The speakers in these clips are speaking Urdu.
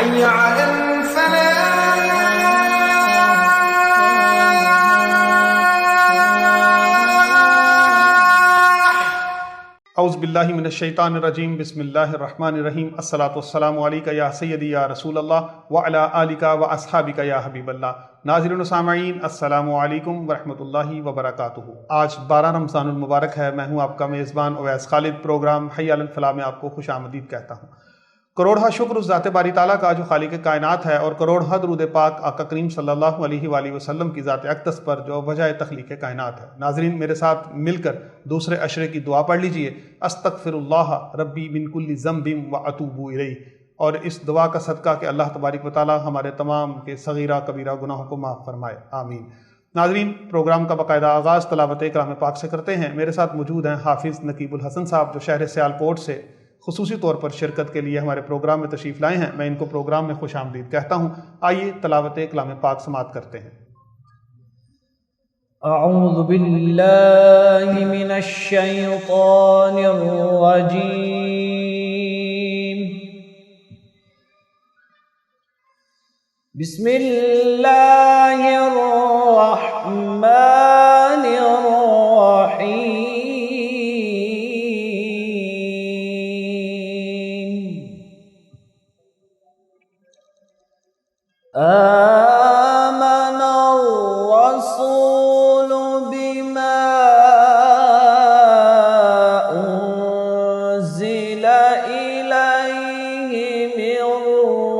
حي على اعوذ باللہ من الشیطان الرجیم، بسم اللہ الرحمن الرحیم۔ الصلاۃ والسلام علیکہ یا سیدی یا رسول اللہ وعلی آلک و اصحابک یا حبیب اللہ۔ ناظرین و سامعین، السلام علیکم ورحمۃ اللہ وبرکاتہ۔ آج 12 رمضان المبارک ہے۔ میں ہوں آپ کا میزبان اویس خالد۔ پروگرام حی علی الفلاح میں آپ کو خوش آمدید کہتا ہوں۔ کروڑہ شکر اس ذات باری تعالیٰ کا جو خالق کائنات ہے، اور کروڑہ درود پاک آقا کریم صلی اللہ علیہ وآلہ وسلم کی ذات اقدس پر جو وجہ تخلیق کائنات ہے۔ ناظرین، میرے ساتھ مل کر دوسرے عشرے کی دعا پڑھ لیجئے، استغفر اللہ ربی من کل ذنب واتوب الیہ، اور اس دعا کا صدقہ کہ اللہ تبارک و تعالیٰ ہمارے تمام کے صغیرہ کبیرہ گناہوں کو معاف فرمائے، آمین۔ ناظرین، پروگرام کا باقاعدہ آغاز تلاوت کلام پاک سے کرتے ہیں۔ میرے ساتھ موجود ہیں حافظ نقیب الحسن صاحب، جو شہر سیالکوٹ سے خصوصی طور پر شرکت کے لیے ہمارے پروگرام میں تشریف لائے ہیں۔ میں ان کو پروگرام میں خوش آمدید کہتا ہوں۔ آئیے تلاوت کلام پاک سماعت کرتے ہیں۔ اعوذ باللہ من الشیطان الرجیم، بسم اللہ الرحمن الرحیم۔ آمن الرسول بما أنزل إليه من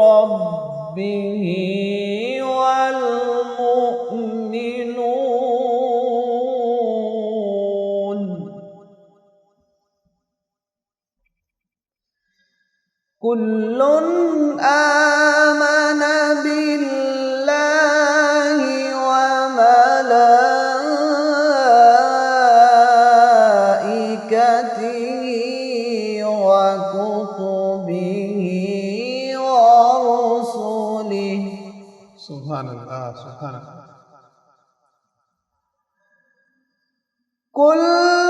ربه والمؤمنون كل آمن بالله وملائكته وكتبه ورسله، سبحان اللہ، سبحان اللہ۔ كل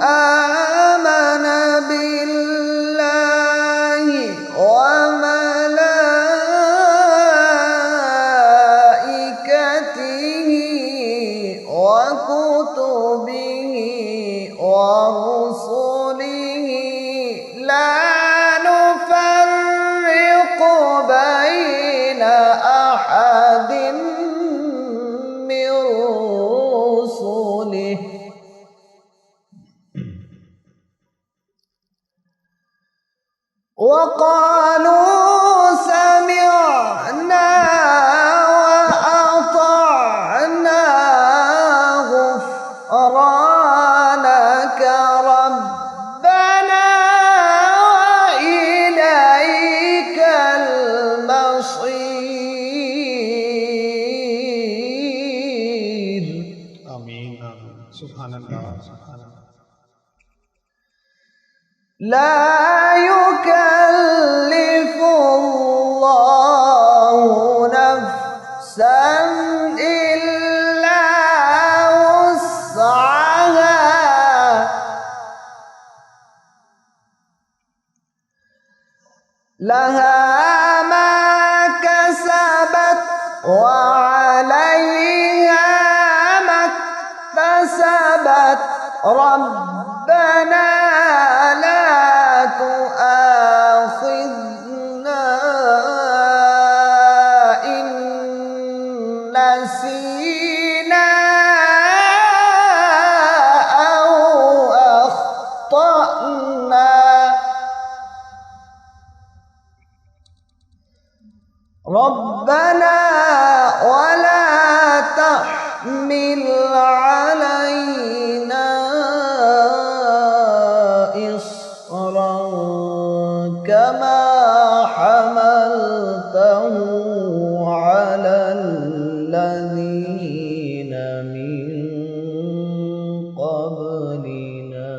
آمن بالله وملائكته وكتبه ورسله لا نفرق بين أحد من رسله وقالوا سمعنا وأطعنا غفرانك ربنا وإليك المصير، آمین آمین، سبحان اللہ، سبحان اللہ۔ لا يكلف الله نفسا إلا وسعها، لها ما كسبت وعليها ما اكتسبت، ربنا لا تؤاخذنا إن نسينا أو أخطأنا، ربنا ولا تحمل علينا إصرا كما حملته على الذين من قبلنا،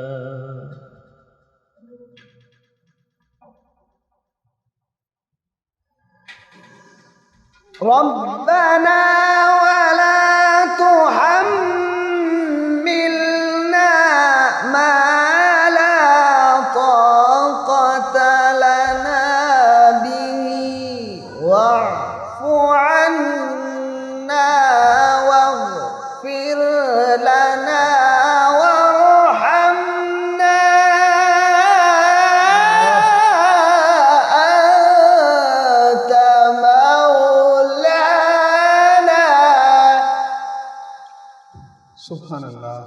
ربنا ولا تحملنا ما لا طاقة لنا به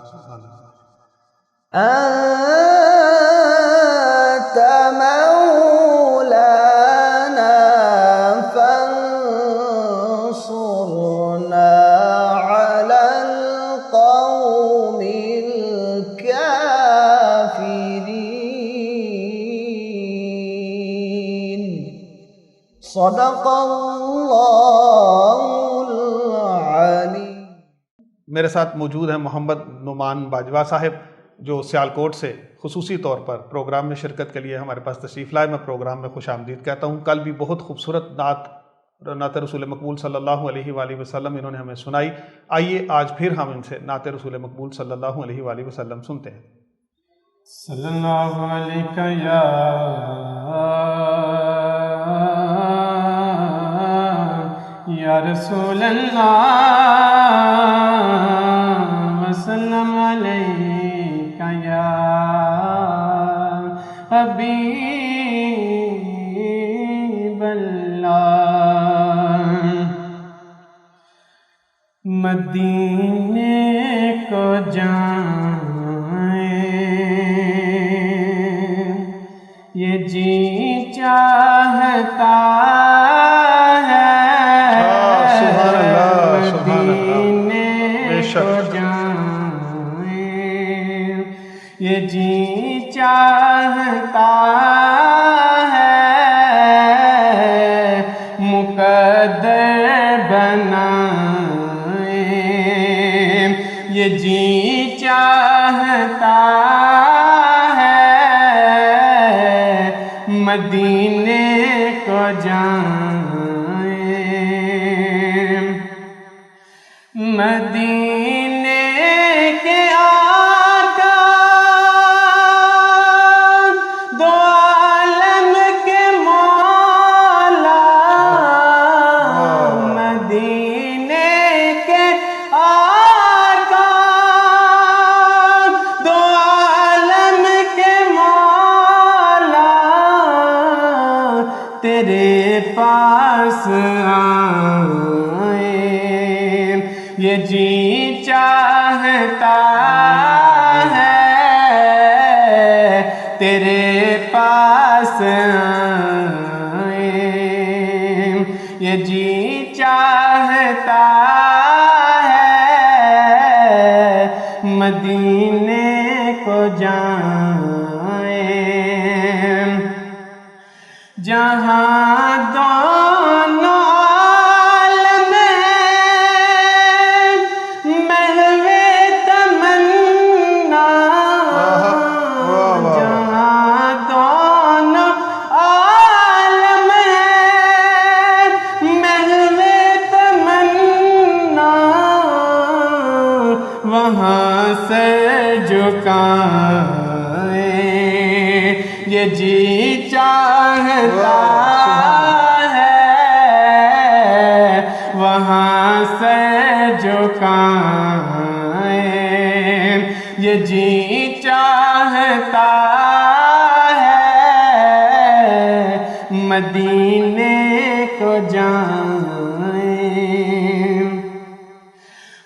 سبحان اللہ. أنت مولانا فانصرنا على القوم الكافرين. صدق اللہ العلیم. میرے ساتھ موجود ہیں محمد نعمان باجوہ صاحب جو سیالکوٹ سے خصوصی طور پر پروگرام میں شرکت کے لیے ہمارے پاس تشریف لائے. میں پروگرام میں خوش آمدید کہتا ہوں. کل بھی بہت خوبصورت نعت رسول مقبول صلی اللہ علیہ وآلہ وسلم انہوں نے ہمیں سنائی. آئیے آج پھر ہم ان سے نعت رسول مقبول صلی اللہ علیہ وآلہ وسلم سنتے ہیں. صلی اللہ علیہ یا رسول اللہ وسلم علیکہ یا حبیب اللہ. مدینے کو جائیں یہ جی چاہتا ہے. سبحان اللہ سبحان اللہ. مدینے بے شک. کو جائیں یہ جی چاہتا ہے. مقدر بنائیں یہ جی چاہتا ہے. مدینے کو جائیں. مدینے کے آقا دو عالم کے مولا. مدینے کے آقا دو عالم کے مولا تیرے پاس آئیں یہ جی چاہتا ہے. تیرے پاس آئیں یہ جی چاہتا ہے. مدینے کو جائیں جہاں دونوں عالم محو تمنا. جہاں دونوں عالم محو تمنا وہاں سے جھکائیں یہ جی چاہتا ہے. وہاں سے جھکائیں یہ جی چاہتا ہے. مدینے کو جائیں.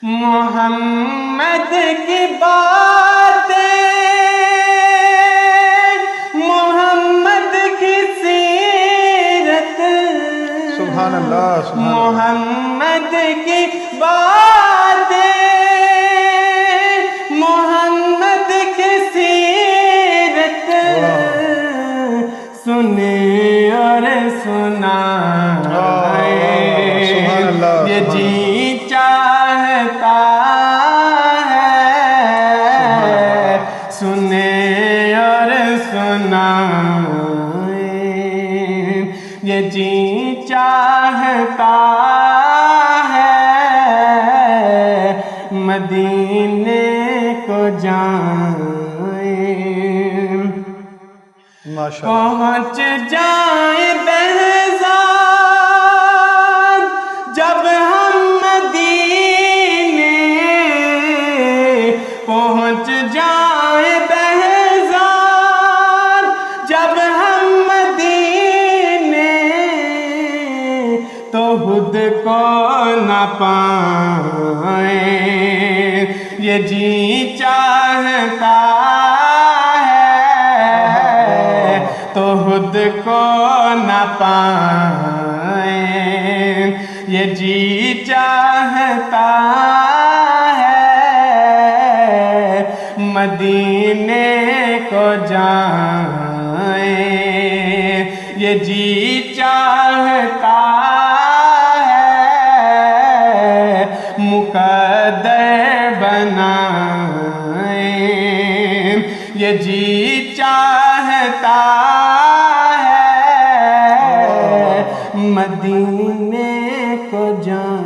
محمد کی باتیں محمد کی سیرت. سبحان اللہ سبحان اللہ. محمد کی باتیں محمد کی سیرت سنے اور سنائیں سبحان اللہ یہ جی چاہتا ہے. سنے اور سنائیں یہ جی چاہتا ہے. مدینے کو جائیں ماشاء اللہ. پہنچ جائیں بہزاد جب ہم مدینے. پہنچ جائیں بہزاد جب ہم مدینے تو خود کو نہ پائیں یہ جی چاہتا تو خود کو نہ پائیں، یہ جی چاہتا ہے مدینے کو جائیں، یہ جی چاہتا ہے مقدر بنائیں، یہ جی چاہتا ہے مدینے کو جائیں۔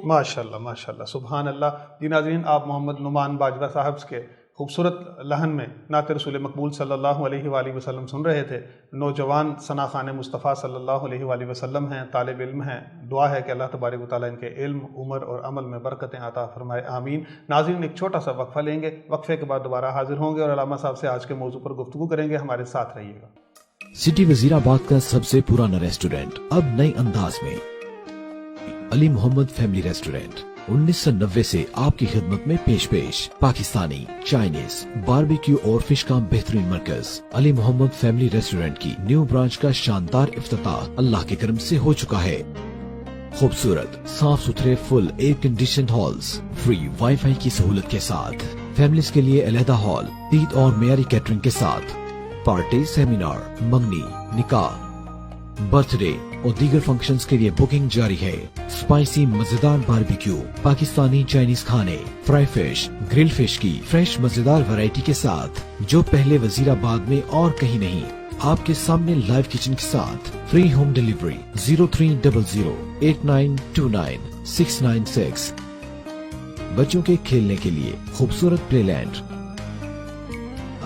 ماشاءاللہ ماشاءاللہ سبحان اللہ۔ جی ناظرین، آپ محمد نعمان باجوہ صاحب کے خوبصورت لحن میں نعت رسول مقبول صلی اللہ علیہ وآلہ وسلم سن رہے تھے۔ نوجوان ثنا خوان مصطفیٰ صلی اللہ علیہ وآلہ وسلم ہیں، طالب علم ہیں، دعا ہے کہ اللہ تبارک و تعالیٰ ان کے علم، عمر اور عمل میں برکتیں عطا فرمائے، آمین۔ ناظرین، ایک چھوٹا سا وقفہ لیں گے، وقفے کے بعد دوبارہ حاضر ہوں گے اور علامہ صاحب سے آج کے موضوع پر گفتگو کریں گے، ہمارے ساتھ رہیے گا۔ سٹی وزیر آباد کا سب سے پرانا ریسٹورینٹ اب نئے انداز میں، علی محمد فیملی ریسٹورینٹ 1990 سے آپ کی خدمت میں پیش پاکستانی، چائنیز، باربیکیو اور فش کا بہترین مرکز۔ علی محمد فیملی ریسٹورینٹ کی نیو برانچ کا شاندار افتتاح اللہ کے کرم سے ہو چکا ہے۔ خوبصورت، صاف ستھرے، full air conditioned halls, free wifi کی سہولت کے ساتھ، فیملیز کے لیے علیحدہ ہال، عید اور معیاری کیٹرنگ کے ساتھ، پارٹی، سیمینار، منگنی، نکاح، برتھ ڈے اور دیگر فنکشنز کے لیے بکنگ جاری ہے۔ اسپائسی مزیدار باربیکیو، پاکستانی چائنیز کھانے، فرائی فش، گرل فش کی فریش مزیدار ویرائٹی کے ساتھ، جو پہلے وزیر آباد میں اور کہیں نہیں۔ آپ کے سامنے لائیو کچن کے ساتھ فری ہوم ڈیلیوری 030089299696۔ بچوں کے کھیلنے کے لیے خوبصورت play land,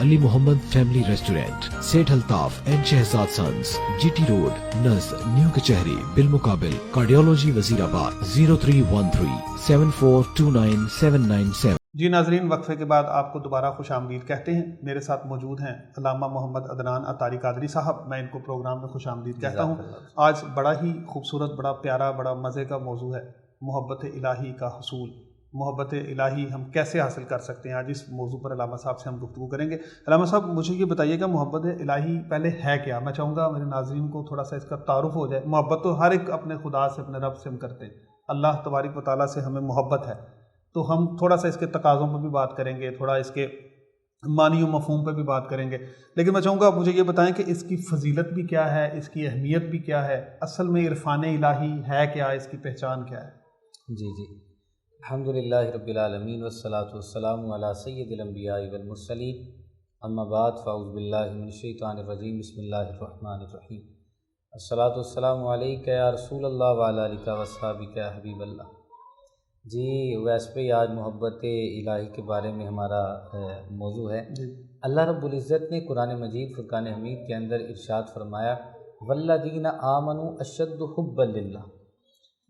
Ali Muhammad family restaurant, Seth Altaf and Shahzad sons, G T road, نزد نیو کچہری، بالمقابل کارڈیولوجی، وزیر آباد 031374299797۔ جی ناظرین، وقفے کے بعد آپ کو دوبارہ خوش آمدید کہتے ہیں۔ میرے ساتھ موجود ہیں علامہ محمد عدنان عطاری قادری صاحب، میں ان کو پروگرام میں خوش آمدید کہتا ہوں۔ آج بڑا ہی خوبصورت، بڑا پیارا، بڑا مزے کا موضوع ہے، محبت الہی کا حصول۔ محبت الہی ہم کیسے حاصل کر سکتے ہیں، آج اس موضوع پر علامہ صاحب سے ہم گفتگو کریں گے۔ علامہ صاحب، مجھے یہ بتائیے گا محبت الہی پہلے ہے کیا؟ میں چاہوں گا میرے ناظرین کو تھوڑا سا اس کا تعارف ہو جائے۔ محبت تو ہر ایک اپنے خدا سے، اپنے رب سے ہم کرتے ہیں، اللہ تبارک و تعالیٰ سے ہمیں محبت ہے، تو ہم تھوڑا سا اس کے تقاضوں پر بھی بات کریں گے، تھوڑا اس کے معنی و مفہوم پہ بھی بات کریں گے، لیکن میں چاہوں گا آپ مجھے یہ بتائیں کہ اس کی فضیلت بھی کیا ہے، اس کی اہمیت بھی کیا ہے، اصل میں عرفان الہی ہے کیا، اس کی پہچان کیا ہے؟ جی الحمدللہ رب العالمین والصلاة والسلام علی سید الانبیاء والمرسلین، اما بعد فاعوذ باللہ من الشیطان الرجیم، بسم اللہ الرحمن الرحیم، الصلاة والسلام علیک یا رسول اللہ وعلی آلک واصحابک یا حبیب اللہ۔ جی ویس پہ آج محبت الہی کے بارے میں ہمارا موضوع ہے۔ اللہ رب العزت نے قرآن مجید فرقان حمید کے اندر ارشاد فرمایا، والذین آمنوا اشد حبا للہ،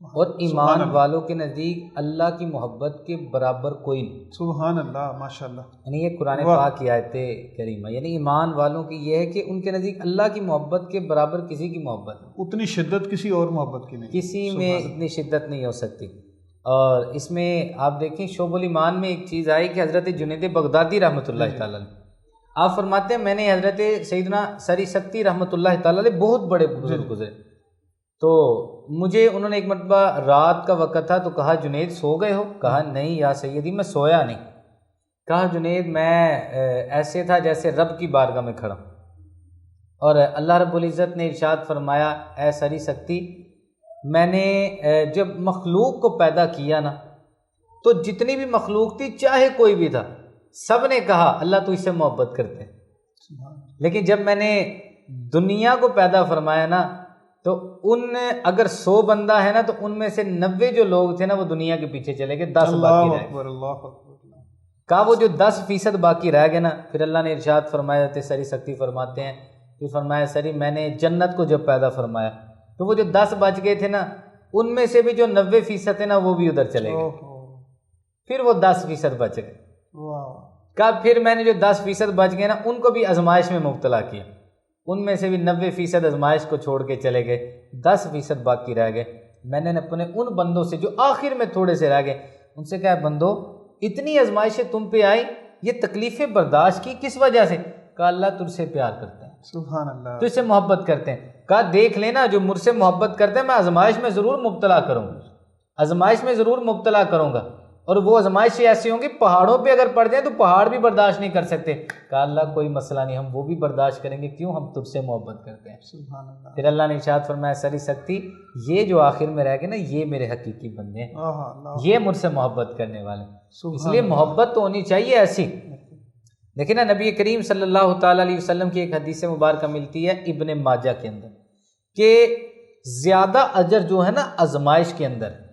اور ایمان والوں کے نزدیک اللہ کی محبت کے برابر کوئی نہیں۔ سبحان اللہ، ماشاءاللہ۔ یعنی یہ قرآن پاک کی آیت کریمہ، یعنی ایمان والوں کی یہ ہے کہ ان کے نزدیک اللہ کی محبت کے برابر کسی کی محبت نہیں، اتنی شدت کسی اور محبت کی نہیں، کسی میں اتنی شدت نہیں ہو سکتی۔ اور اس میں آپ دیکھیں شعب الایمان میں ایک چیز آئی کہ حضرت جنید بغدادی رحمۃ اللہ تعالیٰ آپ فرماتے ہیں، میں نے حضرت سیدنا سری سکتی رحمۃ اللہ تعالیٰ بہت بڑے بزرگ گزرے، تو مجھے انہوں نے ایک مرتبہ رات کا وقت تھا تو کہا جنید سو گئے ہو؟ کہا نہیں یا سیدی میں سویا نہیں۔ کہا جنید میں ایسے تھا جیسے رب کی بارگاہ میں کھڑا ہوں، اور اللہ رب العزت نے ارشاد فرمایا، اے سری سکتی، میں نے جب مخلوق کو پیدا کیا نا تو جتنی بھی مخلوق تھی چاہے کوئی بھی تھا، سب نے کہا اللہ تو اس سے محبت کرتے ہیں، لیکن جب میں نے دنیا کو پیدا فرمایا نا تو ان اگر 100 بندہ ہے نا تو ان میں سے 90 جو لوگ تھے نا وہ دنیا کے پیچھے چلے گئے، 10 باقی رہ گئے۔ کہا وہ جو 10% باقی رہ گئے نا، پھر اللہ نے ارشاد فرمایا، سری سکتی فرماتے ہیں، پھر فرمایا سری میں نے جنت کو جب پیدا فرمایا تو وہ جو 10 بچ گئے تھے نا ان میں سے بھی جو 90% تھے نا وہ بھی ادھر چلے گئے، پھر وہ 10% بچ گئے۔ کہا پھر میں نے جو 10% بچ گئے نا ان کو بھی آزمائش میں مبتلا کیا، ان میں سے بھی 90% آزمائش کو چھوڑ کے چلے گئے، 10% باقی رہ گئے۔ میں نے اپنے ان بندوں سے جو آخر میں تھوڑے سے رہ گئے ان سے کہا، بندو اتنی آزمائشیں تم پہ آئی، یہ تکلیفیں برداشت کی کس وجہ سے؟ کہا اللہ تجھ سے پیار کرتے ہیں، سبحان اللہ، تجھ سے محبت کرتے ہیں. کہا دیکھ لینا جو مجھ سے محبت کرتے ہیں میں آزمائش میں ضرور مبتلا کروں گا، آزمائش میں ضرور مبتلا کروں گا، اور وہ آزمائشیں ایسی ہوں گی پہاڑوں پہ اگر پڑ جائیں تو پہاڑ بھی برداشت نہیں کر سکتے. کہا اللہ کوئی مسئلہ نہیں، ہم وہ بھی برداشت کریں گے، کیوں؟ ہم تجھ سے محبت کرتے ہیں. سبحان اللہ. پھر اللہ نے ارشاد فرمایا سری سکتی یہ جو آخر میں رہ گئے نا یہ میرے حقیقی بندے ہیں، اللہ، یہ مجھ سے محبت کرنے والے ہیں. سبحان اس لیے محبت تو ہونی چاہیے ایسی. لیکن نا نبی کریم صلی اللہ تعالیٰ علیہ وسلم کی ایک حدیث مبارکہ ملتی ہے ابن ماجہ کے اندر کہ زیادہ اجر جو ہے نا آزمائش کے اندر،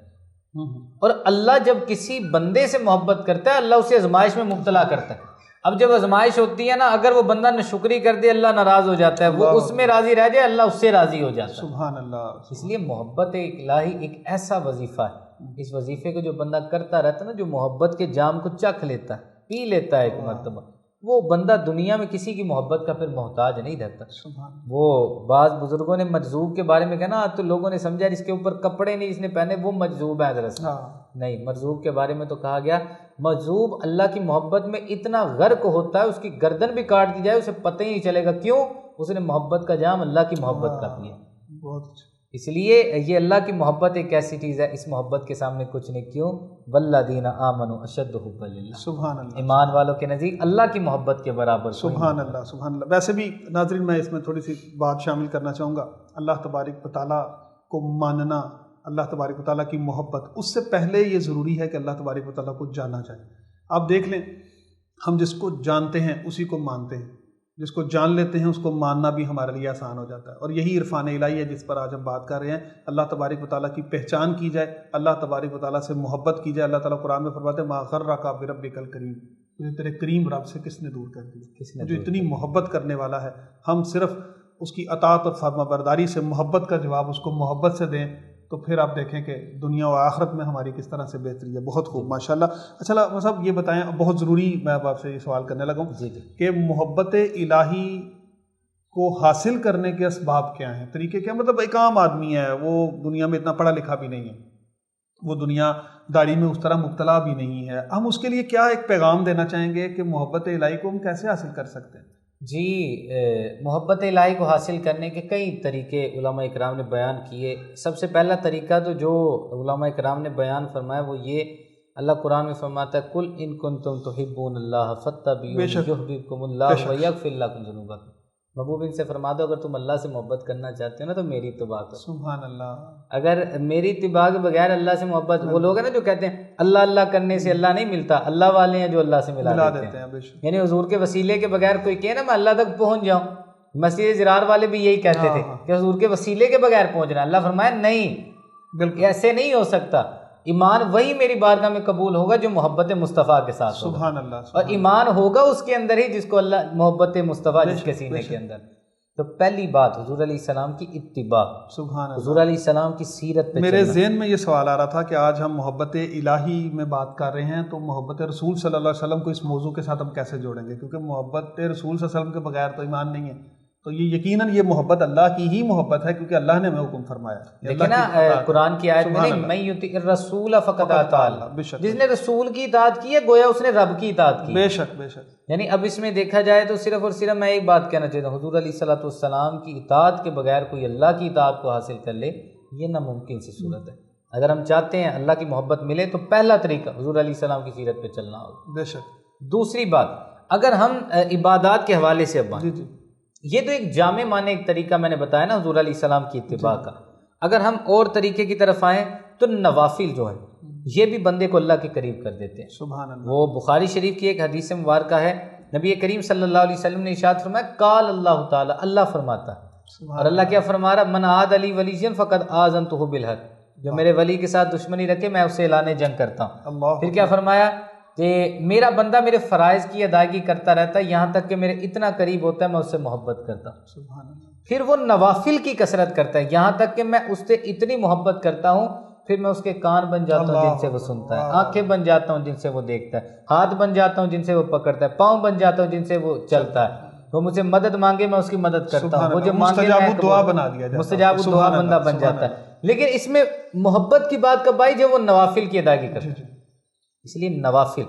اور اللہ جب کسی بندے سے محبت کرتا ہے اللہ اسے آزمائش میں مبتلا کرتا ہے. اب جب آزمائش ہوتی ہے نا اگر وہ بندہ ناشکری کر دے اللہ ناراض ہو جاتا ہے، وہ اس میں راضی رہ جائے اللہ اس سے راضی ہو جاتا ہے. سبحان اللہ. اس لیے محبت الہی ایک ایسا وظیفہ ہے، اس وظیفے کو جو بندہ کرتا رہتا ہے نا، جو محبت کے جام کو چکھ لیتا ہے، پی لیتا ہے ایک مرتبہ، وہ بندہ دنیا میں کسی کی محبت کا پھر محتاج نہیں رہتا. وہ بعض بزرگوں نے مجذوب کے بارے میں کہا نا تو لوگوں نے سمجھا جس کے اوپر کپڑے نہیں جس نے پہنے وہ مجذوب ہے. دراصل نہیں، مجذوب کے بارے میں تو کہا گیا مجذوب اللہ کی محبت میں اتنا غرق ہوتا ہے اس کی گردن بھی کاٹ دی جائے اسے پتہ ہی نہیں چلے گا، کیوں؟ اس نے محبت کا جام اللہ کی محبت کا پیا. بہت اچھا. اس لیے یہ اللہ کی محبت ایک ایسی چیز ہے، اس محبت کے سامنے کچھ نہیں. کیوں؟ والذین آمنوا اشد حبا للہ، سبحان اللہ. ایمان والوں کے نزدیک اللہ کی محبت کے برابر کوئی سبحان اللہ، سبحان اللہ. ویسے بھی ناظرین میں اس میں تھوڑی سی بات شامل کرنا چاہوں گا. اللہ تبارک و تعالیٰ کو ماننا، اللہ تبارک و تعالیٰ کی محبت، اس سے پہلے یہ ضروری ہے کہ اللہ تبارک و تعالیٰ کو جانا چاہیے. آپ دیکھ لیں ہم جس کو جانتے ہیں اسی کو مانتے ہیں، جس کو جان لیتے ہیں اس کو ماننا بھی ہمارے لیے آسان ہو جاتا ہے. اور یہی عرفان الہی ہے جس پر آج ہم بات کر رہے ہیں. اللہ تبارک و تعالیٰ کی پہچان کی جائے، اللہ تبارک و تعالیٰ سے محبت کی جائے. اللہ تعالیٰ قرآن میں فرماتے ہیں ما غرک بربک الکریم، تجھے تیرے کریم رب سے کس نے دور کر دیا؟ جو اتنی محبت کرنے والا ہے، ہم صرف اس کی اطاعت اور فرما برداری سے محبت کا جواب اس کو محبت سے دیں تو پھر آپ دیکھیں کہ دنیا و آخرت میں ہماری کس طرح سے بہتری ہے. بہت خوب، ماشاءاللہ. اچھا صاحب یہ بتائیں، بہت ضروری میں اب آپ سے یہ سوال کرنے لگا ہوں کہ محبت الہی کو حاصل کرنے کے اسباب کیا ہیں، طریقے کیا؟ مطلب ایک عام آدمی ہے، وہ دنیا میں اتنا پڑھا لکھا بھی نہیں ہے، وہ دنیا داری میں اس طرح مبتلا بھی نہیں ہے، ہم اس کے لیے کیا ایک پیغام دینا چاہیں گے کہ محبت الہی کو ہم کیسے حاصل کر سکتے ہیں؟ جی محبت الہی کو حاصل کرنے کے کئی طریقے علماء اکرام نے بیان کیے. سب سے پہلا طریقہ تو جو علماء اکرام نے بیان فرمایا وہ یہ، اللہ قرآن میں فرماتا ہے کل ان کنتم تحبون اللہ فاتبعونی یحببکم اللہ ویغفر لکم ذنوبکم. محبوب ان سے فرما دو اگر تم اللہ سے محبت کرنا چاہتے ہو نا تو میری اتباع کرو. سبحان اللہ. اگر میری اتباع کے بغیر اللہ سے محبت، وہ لوگ ہیں نا جو کہتے ہیں اللہ اللہ کرنے سے اللہ نہیں ملتا، اللہ والے ہیں جو اللہ سے ملا دیتے ہیں. یعنی حضور کے وسیلے کے بغیر کوئی کہے نا میں اللہ تک پہنچ جاؤں، مسجد زرار والے بھی یہی کہتے تھے کہ حضور کے وسیلے کے بغیر پہنچنا. اللہ فرمایا نہیں، بالکل ایسے نہیں ہو سکتا. ایمان وہی میری بارگاہ میں قبول ہوگا جو محبت مصطفیٰ کے ساتھ ہوگا. سبحان اللہ. اور ایمان ہوگا اس کے اندر ہی جس کو اللہ محبت مصطفیٰ جس کے سینے کے اندر. تو پہلی بات حضور علیہ السلام کی اتباع، سبحان اللہ. حضور علیہ السلام کی سیرت پہ میرے ذہن میں یہ سوال آ رہا تھا کہ آج ہم محبت الہی میں بات کر رہے ہیں تو محبت رسول صلی اللہ علیہ وسلم کو اس موضوع کے ساتھ ہم کیسے جوڑیں گے؟ کیونکہ محبت رسول صلی اللہ علیہ وسلم کے بغیر تو ایمان نہیں ہے. تو یہ یقیناً یہ محبت اللہ کی ہی محبت ہے کیونکہ اللہ نے ہمیں حکم فرمایا. لیکن نا قرآن کی آیت میں نہیں من یطع الرسول فقد اطاع اللہ، جس نے رسول کی اطاعت کی ہے گویا اس نے رب کی اطاعت کی. بے شک بے شک. یعنی اب اس میں دیکھا جائے تو صرف اور صرف میں ایک بات کہنا چاہتا ہوں، حضور علیہ الصلوۃ والسلام کی اطاعت کے بغیر کوئی اللہ کی اطاعت کو حاصل کر لے یہ ناممکن سی صورت ہے. اگر ہم چاہتے ہیں اللہ کی محبت ملے تو پہلا طریقہ حضور علیہ السلام کی سیرت پہ چلنا ہوگا. بے شک. دوسری بات اگر ہم عبادات کے حوالے سے اب جی یہ تو ایک جامع معنی ایک طریقہ میں نے بتایا نا حضور علیہ السلام کی اتباع کا. اگر ہم اور طریقے کی طرف آئیں تو نوافل جو ہے یہ بھی بندے کو اللہ کے قریب کر دیتے ہیں. سبحان اللہ. وہ بخاری شریف کی ایک حدیث مبارکہ ہے، نبی کریم صلی اللہ علیہ وسلم نے ارشاد فرمایا قال اللہ تعالی، اللہ فرماتا ہے اور اللہ کیا فرما رہا، من عاد علی ولی فقد آذنتہ بالحق، جو میرے ولی کے ساتھ دشمنی رکھے میں اسے اعلان جنگ کرتا ہوں. پھر کیا فرمایا کہ میرا بندہ میرے فرائض کی ادائیگی کرتا رہتا ہے یہاں تک کہ میرے اتنا قریب ہوتا ہے میں اس سے محبت کرتا ہوں. سبحان اللہ. پھر وہ نوافل کی کثرت کرتا ہے یہاں تک کہ میں اس سے اتنی محبت کرتا ہوں پھر میں اس کے کان بن جاتا ہوں جن سے وہ سنتا ہے، آنکھیں بن جاتا ہوں جن سے وہ دیکھتا ہے، ہاتھ بن جاتا ہوں جن سے وہ پکڑتا ہے، پاؤں بن جاتا ہوں جن سے وہ چلتا ہے. وہ مجھے مدد مانگے میں اس کی مدد کرتا ہوں، وہ جو مانگے دعا بنا دیا جاتا ہے، مستجاب الدعا بندہ بن جاتا ہے. لیکن اس میں محبت کی بات کب آئی جب وہ نوافل کی ادائیگی کرتا ہے. اس لیے نوافل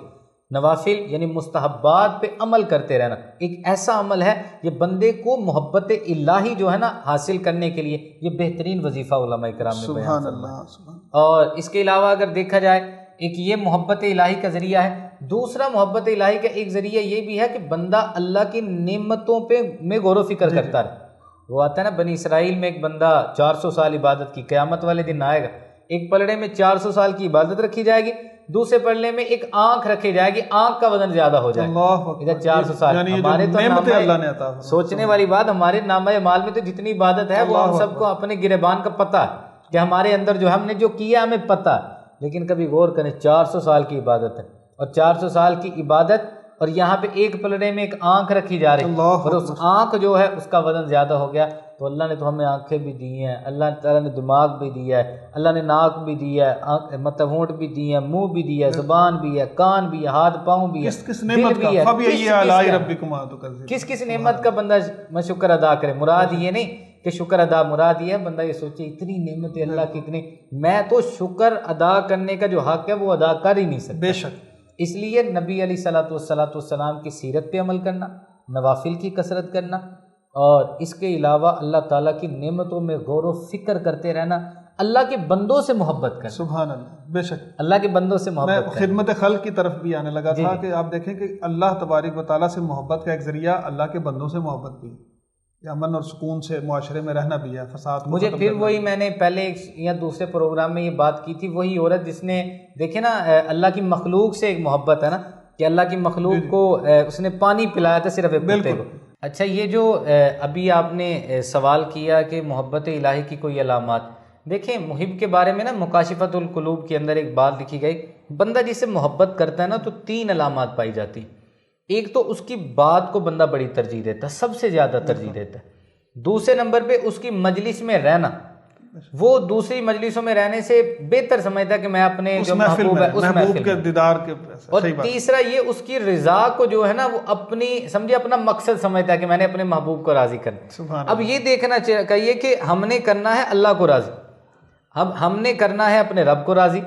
نوافل یعنی مستحبات پہ عمل کرتے رہنا ایک ایسا عمل ہے، یہ بندے کو محبت الہی جو ہے نا حاصل کرنے کے لیے یہ بہترین وظیفہ علماء کرام نے بیان سبحان فرمایا۔ اللہ سبحان اور اس کے علاوہ اگر دیکھا جائے ایک یہ محبت الہی کا ذریعہ ہے، دوسرا محبت الہی کا ایک ذریعہ یہ بھی ہے کہ بندہ اللہ کی نعمتوں پہ میں غور و فکر کرتا رہے۔ وہ آتا ہے نا بنی اسرائیل میں ایک بندہ 400 سال عبادت کی، قیامت والے دن آئے گا، ایک پلڑے میں 400 سال کی عبادت رکھی جائے گی، دوسرے پلڑے میں ایک آنکھ رکھی جائے گی، آنکھ کا وزن زیادہ ہو جائے گا۔ اللہ اکبر، ادھر 400 سال یعنی یہ جو ہمارے تو نعمتیں نامہ- اللہ نے عطا فرمائی۔ سوچنے والی بات، ہمارے نامہ اعمال میں تو جتنی عبادت ہے وہ ہم سب کو اپنے گریبان کا پتہ ہے کہ ہمارے اندر جو ہم نے جو کیا ہمیں پتہ ہے، لیکن کبھی غور کریں 400 سال کی عبادت ہے، اور 400 سال کی عبادت اور یہاں پہ ایک پلڑے میں ایک آنکھ رکھی جا رہی ہے، اللہ اور اس آنکھ جو ہے اس کا وزن زیادہ ہو گیا۔ تو اللہ نے تو ہمیں آنکھیں بھی دی ہیں، اللہ تعالیٰ نے دماغ بھی دیا ہے، اللہ نے ناک بھی دیا ہے، مطلب ہونٹ بھی دی ہے، منہ بھی دیا ہے، زبان بھی ہے، کان بھی ہے، ہاتھ پاؤں بھی ہے، کس کس دل نعمت کا بھی ہے، فَبِأَيِّ آلَاءِ رَبِّكُمَا تُكَذِّبَانِ، کس کس نعمت کا بندہ میں شکر ادا کرے۔ مراد یہ نہیں کہ شکر ادا مراد یہ ہے بندہ یہ سوچے اتنی نعمتیں اللہ کی اتنی، میں تو شکر ادا کرنے کا جو حق ہے وہ ادا کر ہی نہیں سکتا۔ بے شک اس لیے نبی علیہ والسلام کی سیرت پہ عمل کرنا، نوافل کی کثرت کرنا، اور اس کے علاوہ اللہ تعالیٰ کی نعمتوں میں غور و فکر کرتے رہنا، اللہ کے بندوں سے محبت کرنا، سبحان اللہ، بے شک۔ اللہ کے بندوں سے میں محبت کرنا۔ خدمت خلق کی طرف بھی آنے لگا جی تھا جی۔ کہ آپ دیکھیں کہ اللہ تبارک و تعالیٰ سے محبت کا ایک ذریعہ اللہ کے بندوں سے محبت بھی ہے، یا امن اور سکون سے معاشرے میں رہنا بھی ہے، فساد کو مجھے ختم پھر کرنا وہی بھی میں نے پہلے یا دوسرے پروگرام میں یہ بات کی تھی، وہی عورت جس نے دیکھے نا اللہ کی مخلوق سے ایک محبت ہے نا کہ اللہ کی مخلوق کو اس نے پانی پلایا تھا صرف ایک کتے کو۔ اچھا، یہ جو ابھی آپ نے سوال کیا کہ محبت الہی کی کوئی علامات، دیکھیں محب کے بارے میں نا مکاشفت القلوب کے اندر ایک بات لکھی گئی، بندہ جس سے محبت کرتا ہے نا تو 3 علامات پائی جاتی۔ ایک تو اس کی بات کو بندہ بڑی ترجیح دیتا ہے، سب سے زیادہ ترجیح دیتا ہے۔ دوسرے نمبر پہ اس کی مجلس میں رہنا، وہ دوسری مجلسوں میں رہنے سے بہتر سمجھتا ہے کہ میں اپنے اس جو محفل محبوب میں ہے اس محبوب محفل کے میں۔ دیدار کے اور صحیح بات۔ تیسرا یہ اس کی رضا کو جو ہے نا وہ اپنی سمجھے اپنا مقصد سمجھتا ہے کہ میں نے اپنے محبوب کو راضی کرنا۔ سبحان اب یہ دیکھنا چاہیے کہ ہم نے کرنا ہے اللہ کو راضی، ہم نے کرنا ہے اپنے رب کو راضی،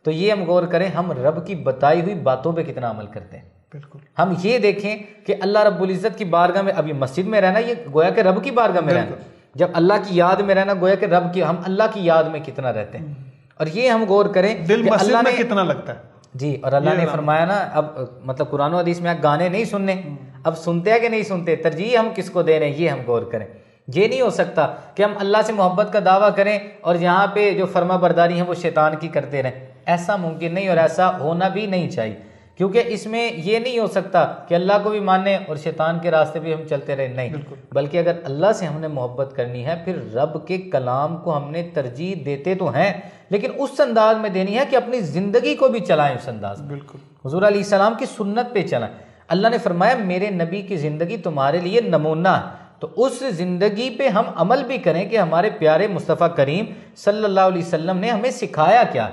تو یہ ہم غور کریں ہم رب کی بتائی ہوئی باتوں پہ کتنا عمل کرتے ہیں۔ بالکل، ہم یہ دیکھیں کہ اللہ رب العزت کی بارگاہ میں، اب یہ مسجد میں رہنا یہ گویا کہ رب کی بارگاہ میں رہنا، جب اللہ کی یاد میں رہنا گویا کہ رب کی، ہم اللہ کی یاد میں کتنا رہتے ہیں، اور یہ ہم غور کریں دل کہ مسجد اللہ میں نے کتنا لگتا ہے۔ جی، اور اللہ نے فرمایا نا اب مطلب قرآن و حدیث میں گانے نہیں سننے، اب سنتے ہیں کہ نہیں سنتے، ترجیح ہم کس کو دے رہے ہیں یہ ہم غور کریں۔ یہ نہیں ہو سکتا کہ ہم اللہ سے محبت کا دعویٰ کریں اور یہاں پہ جو فرما برداری ہیں وہ شیطان کی کرتے رہیں، ایسا ممکن نہیں اور ایسا ہونا بھی نہیں چاہیے، کیونکہ اس میں یہ نہیں ہو سکتا کہ اللہ کو بھی مانیں اور شیطان کے راستے بھی ہم چلتے رہیں، نہیں، بلکہ اگر اللہ سے ہم نے محبت کرنی ہے پھر رب کے کلام کو ہم نے ترجیح دیتے تو ہیں، لیکن اس انداز میں دینی ہے کہ اپنی زندگی کو بھی چلائیں اس انداز میں، بالکل، حضور علیہ السلام کی سنت پہ چلائیں۔ اللہ نے فرمایا میرے نبی کی زندگی تمہارے لیے نمونہ ہے، تو اس زندگی پہ ہم عمل بھی کریں کہ ہمارے پیارے مصطفیٰ کریم صلی اللہ علیہ وسلم نے ہمیں سکھایا کیا۔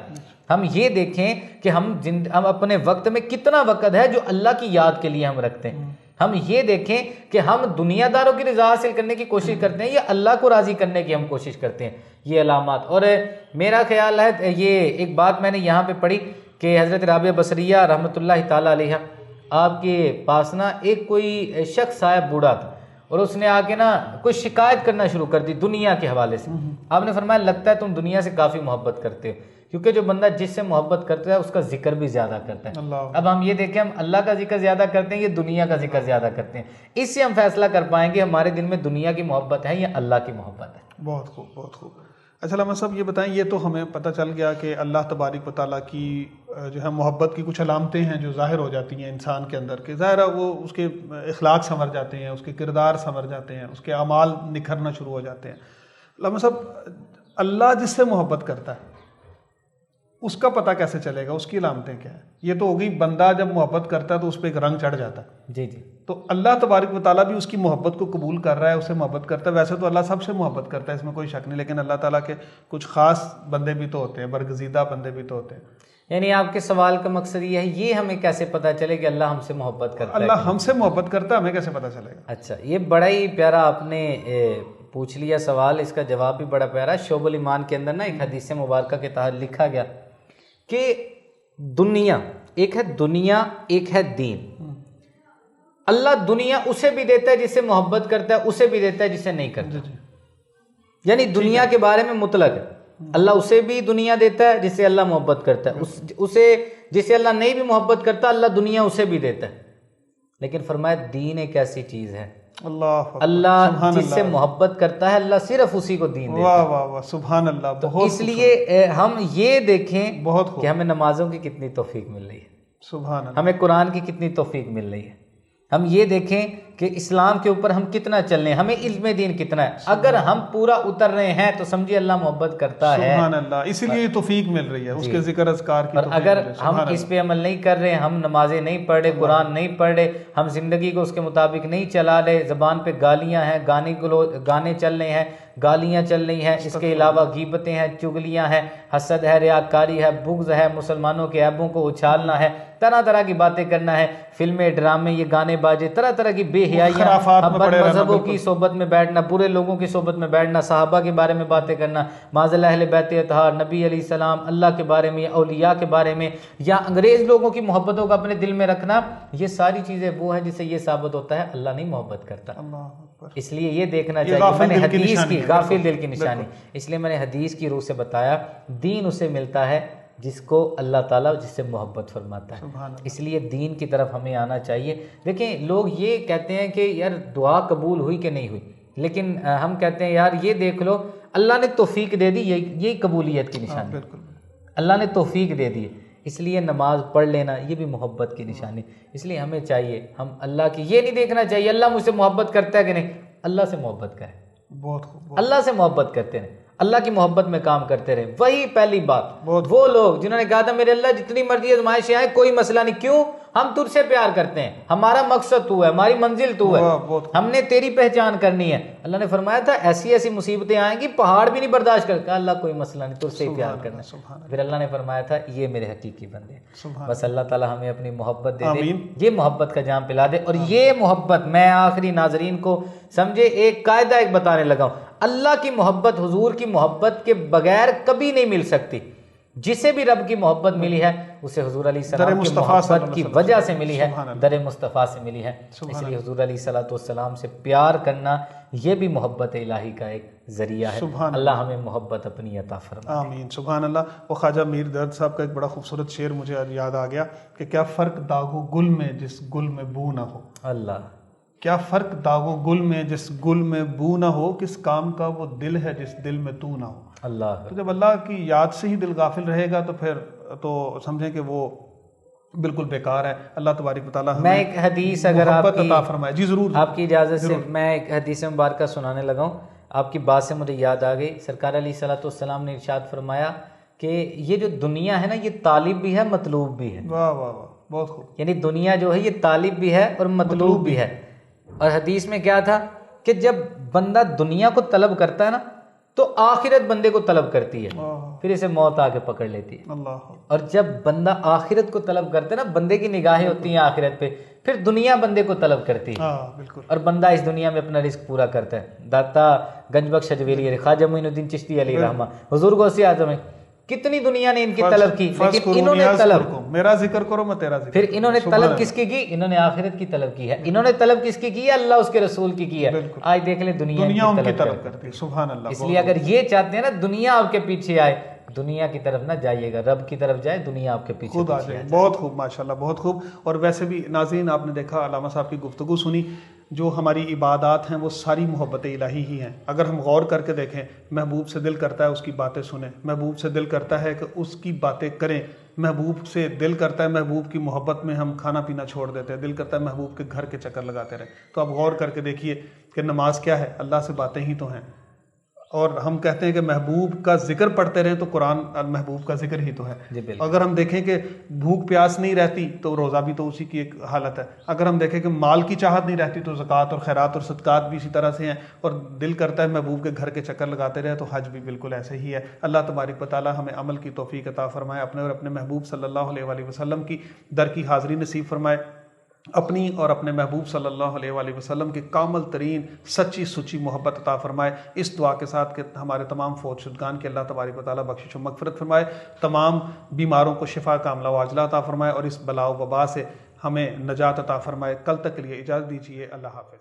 ہم یہ دیکھیں کہ ہم اپنے وقت میں کتنا وقت ہے جو اللہ کی یاد کے لیے ہم رکھتے ہیں، ہم یہ دیکھیں کہ ہم دنیا داروں کی رضا حاصل کرنے کی کوشش کرتے ہیں یا اللہ کو راضی کرنے کی ہم کوشش کرتے ہیں، یہ علامات۔ اور میرا خیال ہے یہ ایک بات میں نے یہاں پہ پڑھی کہ حضرت رابعہ بصریہ رحمۃ اللہ تعالیٰ علیہ، آپ کے پاس نا ایک کوئی شخص آیا بوڑھا تھا اور اس نے آ کے نا کوئی شکایت کرنا شروع کر دی دنیا کے حوالے سے۔ آپ نے فرمایا لگتا ہے تم دنیا سے کافی محبت کرتے ہو، کیونکہ جو بندہ جس سے محبت کرتا ہے اس کا ذکر بھی زیادہ کرتا ہے۔ اللہ، اب ہم یہ دیکھیں ہم اللہ کا ذکر زیادہ کرتے ہیں یا دنیا کا ذکر زیادہ کرتے ہیں، اس سے ہم فیصلہ کر پائیں گے ہمارے دل میں دنیا کی محبت ہے یا اللہ کی محبت ہے۔ بہت خوب، بہت خوب۔ اچھا علامہ صاحب یہ بتائیں، یہ تو ہمیں پتہ چل گیا کہ اللہ تبارک و تعالیٰ کی جو ہے محبت کی کچھ علامتیں ہیں جو ظاہر ہو جاتی ہیں انسان کے اندر، کہ ظاہر ہے وہ اس کے اخلاق سنور جاتے ہیں، اس کے کردار سنور جاتے ہیں، اس کے اعمال نکھرنا شروع ہو جاتے ہیں۔ علامہ صاحب اللہ جس سے محبت کرتا ہے اس کا پتہ کیسے چلے گا، اس کی علامتیں کیا ہیں؟ یہ تو ہوگی بندہ جب محبت کرتا ہے تو اس پہ ایک رنگ چڑھ جاتا ہے، جی جی، تو اللہ تبارک و تعالیٰ بھی اس کی محبت کو قبول کر رہا ہے، اس سے محبت کرتا ہے۔ ویسے تو اللہ سب سے محبت کرتا ہے، اس میں کوئی شک نہیں، لیکن اللہ تعالیٰ کے کچھ خاص بندے بھی تو ہوتے ہیں، برگزیدہ بندے بھی تو ہوتے ہیں۔ یعنی آپ کے سوال کا مقصد یہ ہے یہ ہمیں کیسے پتہ چلے کہ اللہ ہم سے محبت کرتا ہے؟ اللہ ہم سے محبت کرتا ہے، ہمیں کیسے پتہ چلے گا؟ اچھا، یہ بڑا ہی پیارا آپ نے پوچھ لیا سوال، اس کا جواب بھی بڑا پیارا۔ شعب الایمان کے اندر نا ایک حدیث مبارکہ کے تحت لکھا گیا کہ دنیا ایک ہے دنیا، ایک ہے دین۔ اللہ دنیا اسے بھی دیتا ہے جس سے محبت کرتا ہے، اسے بھی دیتا ہے جس سے نہیں کرتا، یعنی دنیا کے بارے میں مطلق ہے، اللہ اسے بھی دنیا دیتا ہے جس سے اللہ محبت کرتا ہے، اسے جس سے اللہ نہیں بھی محبت کرتا اللہ دنیا اسے بھی دیتا ہے۔ لیکن فرمایا دین ایک ایسی چیز ہے اللہ جس سے محبت کرتا ہے اللہ صرف اسی کو دین دیتا ہے۔ واہ واہ واہ، سبحان اللہ۔ تو بہت اس لیے ہم یہ دیکھیں بہت کہ ہمیں نمازوں کی کتنی توفیق مل رہی ہے، سبحان اللہ، ہمیں قرآن کی کتنی توفیق مل رہی ہے، ہم یہ دیکھیں کہ اسلام کے اوپر ہم کتنا چل رہے ہیں، ہمیں علم دین کتنا ہے۔ اگر ہم پورا اتر رہے ہیں تو سمجھیے اللہ محبت کرتا ہے، سبحان اللہ، اسی لیے توفیق مل رہی ہے اس کے ذکر اذکار کی۔ اور اگر ہم اس پہ عمل نہیں کر رہے، ہم نمازیں نہیں پڑھ رہے، قرآن نہیں پڑھ رہے، ہم زندگی کو اس کے مطابق نہیں چلا رہے، زبان پہ گالیاں ہیں، گانے چل رہے ہیں، گالیاں چل رہی ہیں، اس کے علاوہ غیبتیں ہیں، چغلیاں ہیں، حسد ہے، ریاکاری ہے، بغض ہے، مسلمانوں کے عیبوں کو اچھالنا ہے، طرح طرح کی باتیں کرنا ہے، فلمیں، ڈرامے، یہ گانے بازے، طرح طرح کی بے حیائیاں، بد مذہبوں کی صحبت میں بیٹھنا، برے لوگوں کی صحبت میں بیٹھنا، صحابہ کے بارے میں باتیں کرنا، معاذ اللہ اہل بیت اطہار، نبی علیہ السلام، اللہ کے بارے میں، اولیاء کے بارے میں، یا انگریز لوگوں کی محبتوں کو اپنے دل میں رکھنا، یہ ساری چیزیں وہ ہیں جس سے یہ ثابت ہوتا ہے اللہ نہیں محبت کرتا۔ اس لیے یہ دیکھنا چاہیے، میں نے حدیث کی غافل دل کی نشانی، اس لیے میں نے حدیث کی روح سے بتایا دین اسے ملتا ہے جس کو اللہ تعالیٰ جس سے محبت فرماتا ہے، اس لیے دین کی طرف ہمیں آنا چاہیے۔ دیکھیں لوگ یہ کہتے ہیں کہ یار دعا قبول ہوئی کہ نہیں ہوئی، لیکن ہم کہتے ہیں یار یہ دیکھ لو اللہ نے توفیق دے دی، یہی قبولیت کی نشانی، اللہ نے توفیق دے دی، اس لیے نماز پڑھ لینا یہ بھی محبت کی نشانی۔ اس لیے ہمیں چاہیے ہم اللہ کی یہ نہیں دیکھنا چاہیے اللہ مجھ سے محبت کرتا ہے کہ نہیں، اللہ سے محبت کریں، بہت خوب، اللہ سے محبت کرتے رہیں، اللہ کی محبت میں کام کرتے رہیں، وہی پہلی بات۔ وہ لوگ جنہوں نے کہا تھا میرے اللہ جتنی مرضی آزمائشیں آئیں کوئی مسئلہ نہیں، کیوں؟ ہم تجھ سے پیار کرتے ہیں، ہمارا مقصد تو ہے، ہماری منزل تو ہے، ہم نے تیری پہچان کرنی ہے۔ اللہ نے فرمایا تھا ایسی ایسی مصیبتیں آئیں گی پہاڑ بھی نہیں برداشت کر، کہا اللہ کوئی مسئلہ نہیں، تجھ سے ہی پیار کرنا ہے۔ پھر اللہ نے فرمایا تھا یہ میرے حقیقی بندے ہیں۔ بس اللہ تعالیٰ ہمیں اپنی محبت دے دے، یہ محبت کا جام پلا دے۔ اور یہ محبت میں آخری ناظرین کو سمجھے ایک قاعدہ ایک بتانے لگا ہوں، اللہ کی محبت حضور کی محبت کے بغیر کبھی نہیں مل سکتی۔ جسے بھی رب کی محبت ملی ہے اسے حضور علیہ السلام کی محبت کی وجہ سے ملی ہے، در مصطفیٰ سے ملی ہے۔ اس لیے حضور علیہ السلام سے پیار کرنا یہ بھی محبت الہی کا ایک ذریعہ ہے۔ اللہ ہمیں محبت اپنی عطا فرمائے، آمین، سبحان اللہ۔ وہ خواجہ میر درد صاحب کا ایک بڑا خوبصورت شعر مجھے یاد آ گیا کہ کیا فرق داغو گل میں جس گل میں بو نہ ہو، اللہ کیا فرق داغو گل میں جس گل میں بو نہ ہو، کس کام کا وہ دل ہے جس دل میں تو نہ ہو۔ اللہ تو جب اللہ کی یاد سے ہی دل غافل رہے گا تو پھر تو سمجھیں کہ وہ بالکل بیکار ہے۔ اللہ تبارک و تعالیٰ میں ایک حدیث اگر محبت عطا فرمائے۔ جی ضرور، آپ کی اجازت سے میں ایک حدیث مبارکہ سنانے لگا ہوں، آپ کی بات سے مجھے یاد آ گئی۔ سرکار علیہ السلام نے ارشاد فرمایا کہ یہ جو دنیا ہے نا یہ طالب بھی ہے مطلوب بھی ہے۔ واہ واہ واہ، بہت خوب۔ یعنی دنیا جو ہے یہ طالب بھی ہے اور مطلوب بھی ہے۔ اور حدیث میں کیا تھا کہ جب بندہ دنیا کو طلب کرتا ہے نا تو آخرت بندے کو طلب کرتی ہے، پھر اسے موت آ کے پکڑ لیتی ہے۔ اور جب بندہ آخرت کو طلب کرتا ہے نا، بندے کی نگاہیں ہوتی ہیں آخرت پہ، پھر دنیا بندے کو طلب کرتی ہے اور بندہ اس دنیا میں اپنا رزق پورا کرتا ہے۔ داتا گنج بخش حجویری خواجہ معین الدین چشتی علیہ رحمہ، حضور غوث اعظم ہے، کتنی دنیا نے ان کی طلب کی، لیکن انہوں نے طلب، میرا ذکر کرو میں تیرا ذکر، پھر انہوں نے طلب کس کی کی؟ انہوں نے آخرت کی طلب کی ہے۔ انہوں نے طلب کس کی کی ہے؟ اللہ اس کے رسول کی کی ہے۔ آج دیکھ لیں دنیا ان کی طلب کرتی ہے، سبحان اللہ۔ اس لیے اگر یہ چاہتے ہیں نا دنیا آپ کے پیچھے آئے، دنیا کی طرف نہ جائیے گا، رب کی طرف جائے، دنیا آپ کے پیچھے خود آ جائے۔ بہت خوب، ماشاءاللہ، بہت خوب۔ اور ویسے بھی ناظرین آپ نے دیکھا علامہ صاحب کی گفتگو سنی، جو ہماری عبادات ہیں وہ ساری محبت الہی ہی ہیں۔ اگر ہم غور کر کے دیکھیں، محبوب سے دل کرتا ہے اس کی باتیں سنیں، محبوب سے دل کرتا ہے کہ اس کی باتیں کریں، محبوب سے دل کرتا ہے محبوب کی محبت میں ہم کھانا پینا چھوڑ دیتے ہیں، دل کرتا ہے محبوب کے گھر کے چکر لگاتے رہیں۔ تو آپ غور کر کے دیکھیے کہ نماز کیا ہے؟ اللہ سے باتیں ہی تو ہیں۔ اور ہم کہتے ہیں کہ محبوب کا ذکر پڑھتے رہیں تو قرآن محبوب کا ذکر ہی تو ہے۔ اگر ہم دیکھیں کہ بھوک پیاس نہیں رہتی تو روزہ بھی تو اسی کی ایک حالت ہے۔ اگر ہم دیکھیں کہ مال کی چاہت نہیں رہتی تو زکوٰۃ اور خیرات اور صدقات بھی اسی طرح سے ہیں، اور دل کرتا ہے محبوب کے گھر کے چکر لگاتے رہے تو حج بھی بالکل ایسے ہی ہے۔ اللہ تبارک و تعالیٰ ہمیں عمل کی توفیق عطا فرمائے، اپنے اور اپنے محبوب صلی اللہ علیہ وآلہ وسلم کی در کی حاضری نصیب فرمائے، اپنی اور اپنے محبوب صلی اللہ علیہ وآلہ وسلم کے کامل ترین سچی سچی محبت عطا فرمائے، اس دعا کے ساتھ کہ ہمارے تمام فوت شدگان کے اللہ تبارک و تعالیٰ بخشش و مغفرت فرمائے، تمام بیماروں کو شفا کاملہ و عاجلہ عطا فرمائے، اور اس بلا و وبا سے ہمیں نجات عطا فرمائے۔ کل تک کے لیے اجازت دیجیے، اللہ حافظ۔